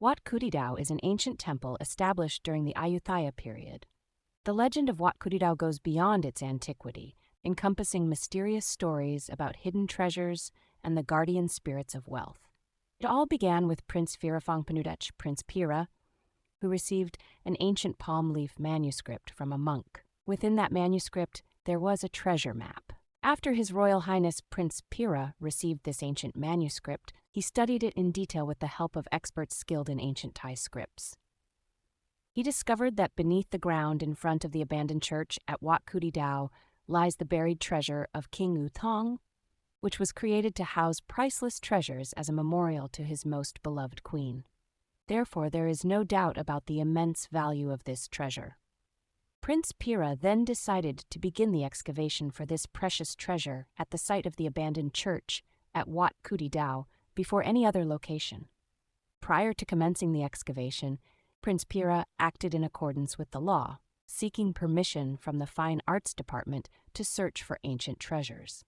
Wat Kudidao is an ancient temple established during the Ayutthaya period. The legend of Wat Kudidao goes beyond its antiquity, encompassing mysterious stories about hidden treasures and the guardian spirits of wealth. It all began with Prince Firafong Prince Pira, who received an ancient palm leaf manuscript from a monk. Within that manuscript, there was a treasure map. After His Royal Highness Prince Pira received this ancient manuscript, he studied it in detail with the help of experts skilled in ancient Thai scripts. He discovered that beneath the ground in front of the abandoned church at Wat Kudidao lies the buried treasure of King U Thong, which was created to house priceless treasures as a memorial to his most beloved queen. Therefore, there is no doubt about the immense value of this treasure. Prince Pira then decided to begin the excavation for this precious treasure at the site of the abandoned church at Wat Kudidao before any other location. Prior to commencing the excavation, Prince Pira acted in accordance with the law, seeking permission from the Fine Arts Department to search for ancient treasures.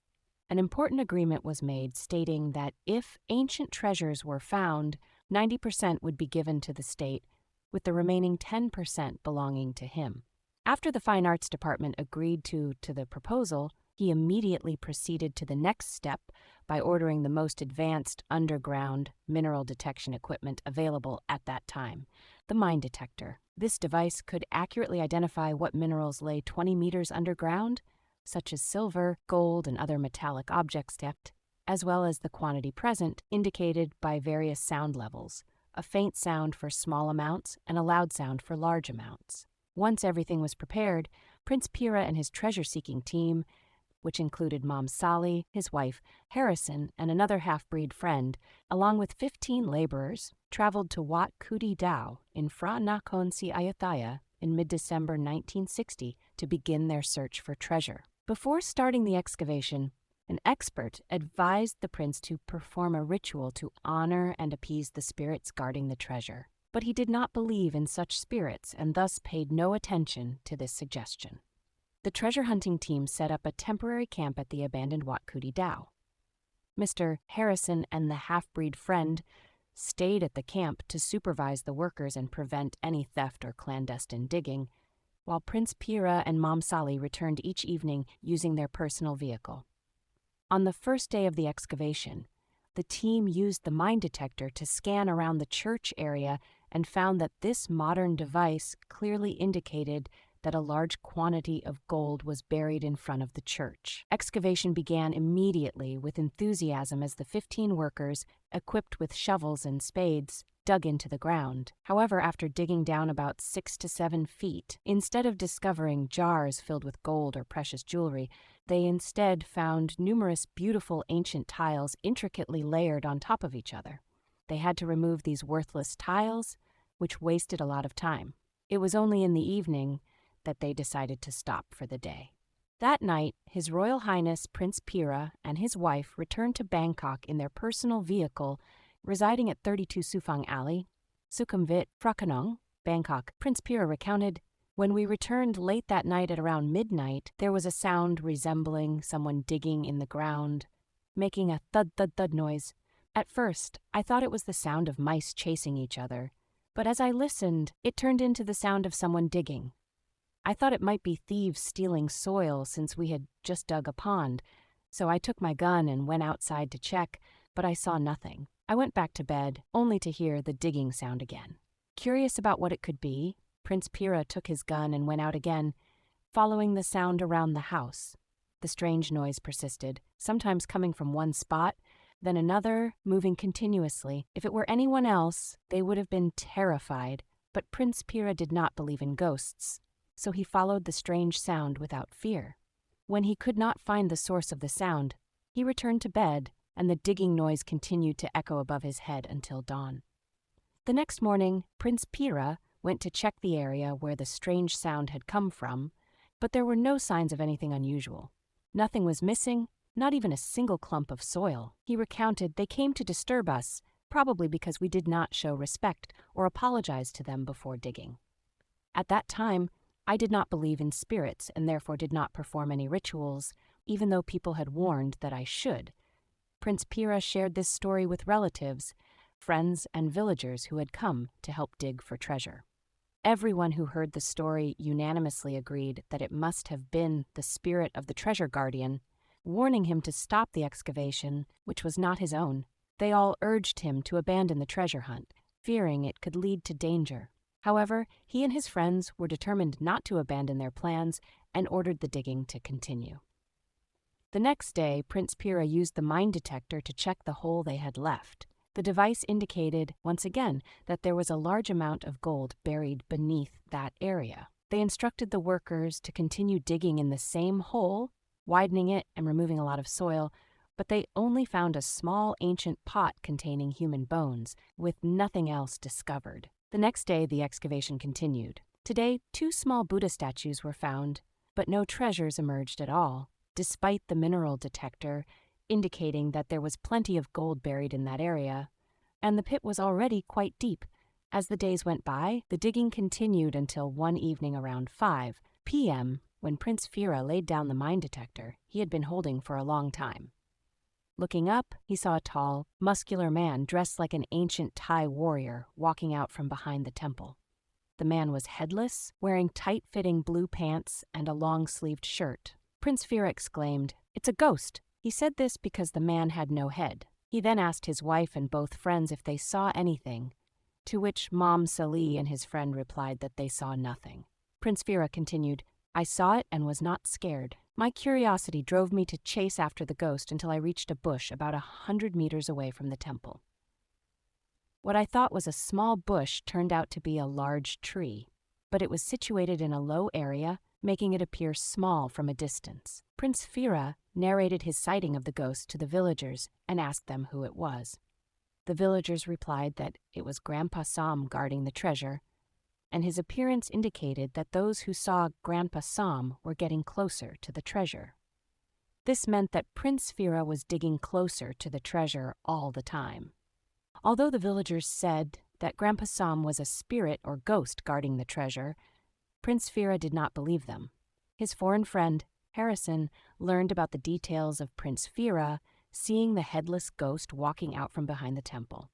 An important agreement was made stating that if ancient treasures were found, 90% would be given to the state, with the remaining 10% belonging to him. After the Fine Arts Department agreed to the proposal, he immediately proceeded to the next step by ordering the most advanced underground mineral detection equipment available at that time, the mine detector. This device could accurately identify what minerals lay 20 meters underground, such as silver, gold, and other metallic objects kept, as well as the quantity present, indicated by various sound levels, a faint sound for small amounts and a loud sound for large amounts. Once everything was prepared, Prince Pira and his treasure-seeking team, which included Mom Sali, his wife, Harrison, and another half-breed friend, along with 15 laborers, traveled to Wat Kudidao in Phra Nakhon Si Ayutthaya in mid-December 1960 to begin their search for treasure. Before starting the excavation, an expert advised the prince to perform a ritual to honor and appease the spirits guarding the treasure. But he did not believe in such spirits and thus paid no attention to this suggestion. The treasure hunting team set up a temporary camp at the abandoned Wat Kudidao. Mr. Harrison and the half-breed friend stayed at the camp to supervise the workers and prevent any theft or clandestine digging, while Prince Pira and Mom Sali returned each evening using their personal vehicle. On the first day of the excavation, the team used the mine detector to scan around the church area and found that this modern device clearly indicated that a large quantity of gold was buried in front of the church. Excavation began immediately with enthusiasm as the 15 workers, equipped with shovels and spades, dug into the ground. However, after digging down about 6 to 7 feet, instead of discovering jars filled with gold or precious jewelry, they instead found numerous beautiful ancient tiles intricately layered on top of each other. They had to remove these worthless tiles, which wasted a lot of time. It was only in the evening that they decided to stop for the day. That night, His Royal Highness Prince Pira and his wife returned to Bangkok in their personal vehicle, residing at 32 Sufang Alley, Sukhumvit, Phra, Bangkok. Prince Pira recounted, "When we returned late that night at around midnight, there was a sound resembling someone digging in the ground, making a thud-thud-thud noise. At first, I thought it was the sound of mice chasing each other, but as I listened, it turned into the sound of someone digging. I thought it might be thieves stealing soil since we had just dug a pond, so I took my gun and went outside to check, but I saw nothing. I went back to bed, only to hear the digging sound again." Curious about what it could be, Prince Pira took his gun and went out again, following the sound around the house. The strange noise persisted, sometimes coming from one spot, then another, moving continuously. If it were anyone else, they would have been terrified, but Prince Pira did not believe in ghosts, so he followed the strange sound without fear. When he could not find the source of the sound, he returned to bed, and the digging noise continued to echo above his head until dawn. The next morning, Prince Pira went to check the area where the strange sound had come from, but there were no signs of anything unusual. Nothing was missing, not even a single clump of soil. He recounted, "They came to disturb us, probably because we did not show respect or apologize to them before digging. At that time, I did not believe in spirits and therefore did not perform any rituals, even though people had warned that I should." Prince Pira shared this story with relatives, friends, and villagers who had come to help dig for treasure. Everyone who heard the story unanimously agreed that it must have been the spirit of the treasure guardian, warning him to stop the excavation, which was not his own. They all urged him to abandon the treasure hunt, fearing it could lead to danger. However, he and his friends were determined not to abandon their plans and ordered the digging to continue. The next day, Prince Pira used the mine detector to check the hole they had left. The device indicated, once again, that there was a large amount of gold buried beneath that area. They instructed the workers to continue digging in the same hole, widening it and removing a lot of soil, but they only found a small ancient pot containing human bones, with nothing else discovered. The next day, the excavation continued. Today, 2 small Buddha statues were found, but no treasures emerged at all, despite the mineral detector indicating that there was plenty of gold buried in that area, and the pit was already quite deep. As the days went by, the digging continued until one evening around 5 p.m., when Prince Fira laid down the mine detector he had been holding for a long time. Looking up, he saw a tall, muscular man dressed like an ancient Thai warrior walking out from behind the temple. The man was headless, wearing tight-fitting blue pants and a long-sleeved shirt. Prince Fira exclaimed, "It's a ghost!" He said this because the man had no head. He then asked his wife and both friends if they saw anything, to which Mam Salih and his friend replied that they saw nothing. Prince Fira continued, "I saw it and was not scared. My curiosity drove me to chase after the ghost until I reached a bush about 100 meters away from the temple. What I thought was a small bush turned out to be a large tree, but it was situated in a low area, making it appear small from a distance." Prince Fira narrated his sighting of the ghost to the villagers and asked them who it was. The villagers replied that it was Grandpa Sam guarding the treasure, and his appearance indicated that those who saw Grandpa Sam were getting closer to the treasure. This meant that Prince Fira was digging closer to the treasure all the time. Although the villagers said that Grandpa Sam was a spirit or ghost guarding the treasure, Prince Fira did not believe them. His foreign friend, Harrison, learned about the details of Prince Fira seeing the headless ghost walking out from behind the temple.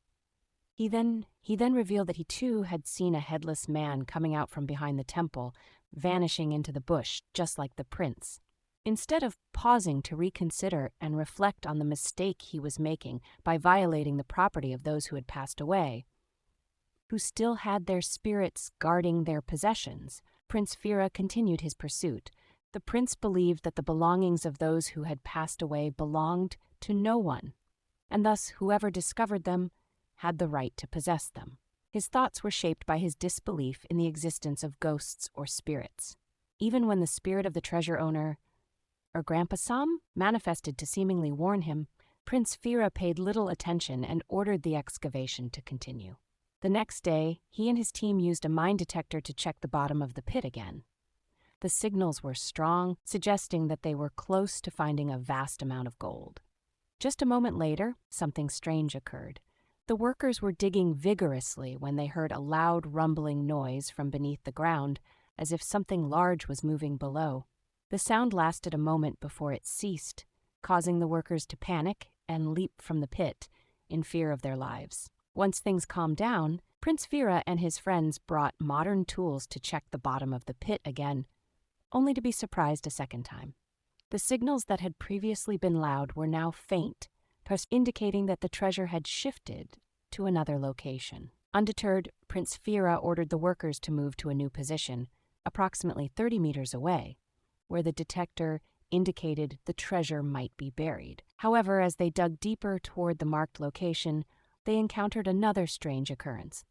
He then revealed that he too had seen a headless man coming out from behind the temple, vanishing into the bush, just like the prince. Instead of pausing to reconsider and reflect on the mistake he was making by violating the property of those who had passed away, who still had their spirits guarding their possessions, Prince Fira continued his pursuit. The prince believed that the belongings of those who had passed away belonged to no one, and thus whoever discovered them had the right to possess them. His thoughts were shaped by his disbelief in the existence of ghosts or spirits. Even when the spirit of the treasure owner, or Grandpa Sam, manifested to seemingly warn him, Prince Fira paid little attention and ordered the excavation to continue. The next day, he and his team used a mine detector to check the bottom of the pit again. The signals were strong, suggesting that they were close to finding a vast amount of gold. Just a moment later, something strange occurred. The workers were digging vigorously when they heard a loud rumbling noise from beneath the ground, as if something large was moving below. The sound lasted a moment before it ceased, causing the workers to panic and leap from the pit in fear of their lives. Once things calmed down, Prince Fira and his friends brought modern tools to check the bottom of the pit again, only to be surprised a second time. The signals that had previously been loud were now faint, thus indicating that the treasure had shifted to another location. Undeterred, Prince Fira ordered the workers to move to a new position, approximately 30 meters away, where the detector indicated the treasure might be buried. However, as they dug deeper toward the marked location, they encountered another strange occurrence.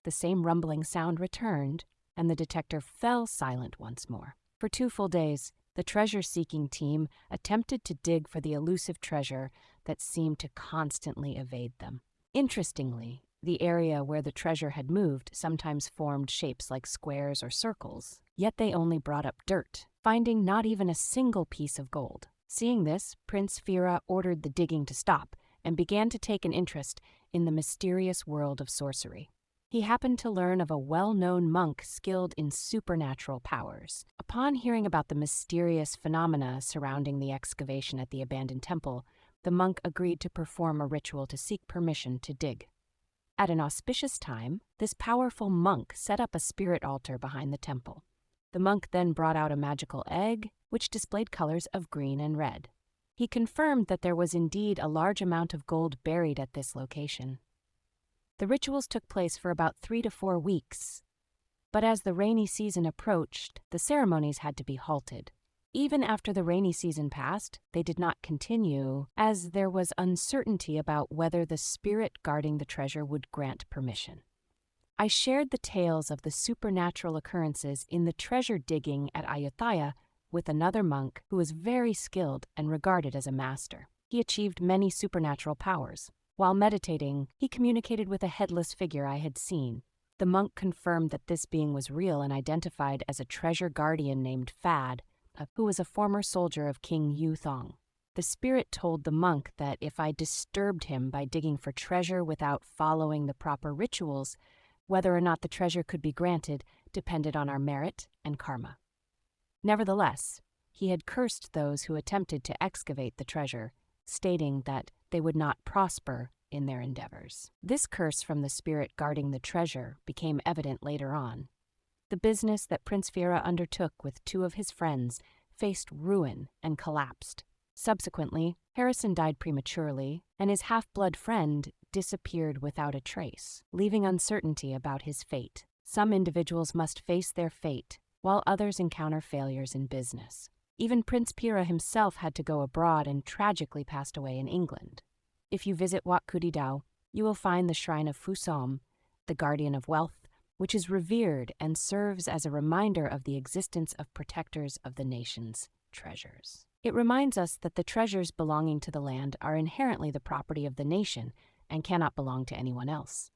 The same rumbling sound returned, and the detector fell silent once more. For 2 full days, the treasure-seeking team attempted to dig for the elusive treasure that seemed to constantly evade them. Interestingly, the area where the treasure had moved sometimes formed shapes like squares or circles, yet they only brought up dirt, finding not even a single piece of gold. Seeing this, Prince Fira ordered the digging to stop and began to take an interest in the mysterious world of sorcery. He happened to learn of a well-known monk skilled in supernatural powers. Upon hearing about the mysterious phenomena surrounding the excavation at the abandoned temple, the monk agreed to perform a ritual to seek permission to dig. At an auspicious time, this powerful monk set up a spirit altar behind the temple. The monk then brought out a magical egg, which displayed colors of green and red. He confirmed that there was indeed a large amount of gold buried at this location. The rituals took place for about 3 to 4 weeks, but as the rainy season approached, the ceremonies had to be halted. Even after the rainy season passed, they did not continue, as there was uncertainty about whether the spirit guarding the treasure would grant permission. I shared the tales of the supernatural occurrences in the treasure digging at Ayutthaya with another monk who was very skilled and regarded as a master. He achieved many supernatural powers. While meditating, he communicated with a headless figure I had seen. The monk confirmed that this being was real and identified as a treasure guardian named Fad, who was a former soldier of King Yu Thong. The spirit told the monk that if I disturbed him by digging for treasure without following the proper rituals, whether or not the treasure could be granted depended on our merit and karma. Nevertheless, he had cursed those who attempted to excavate the treasure, stating that they would not prosper in their endeavors. This curse from the spirit guarding the treasure became evident later on. The business that Prince Fira undertook with 2 of his friends faced ruin and collapsed. Subsequently, Harrison died prematurely, and his half-blood friend disappeared without a trace, leaving uncertainty about his fate. Some individuals must face their fate, while others encounter failures in business. Even Prince Pira himself had to go abroad and tragically passed away in England. If you visit Wat Kudidao, you will find the shrine of Fusom, the guardian of wealth, which is revered and serves as a reminder of the existence of protectors of the nation's treasures. It reminds us that the treasures belonging to the land are inherently the property of the nation and cannot belong to anyone else.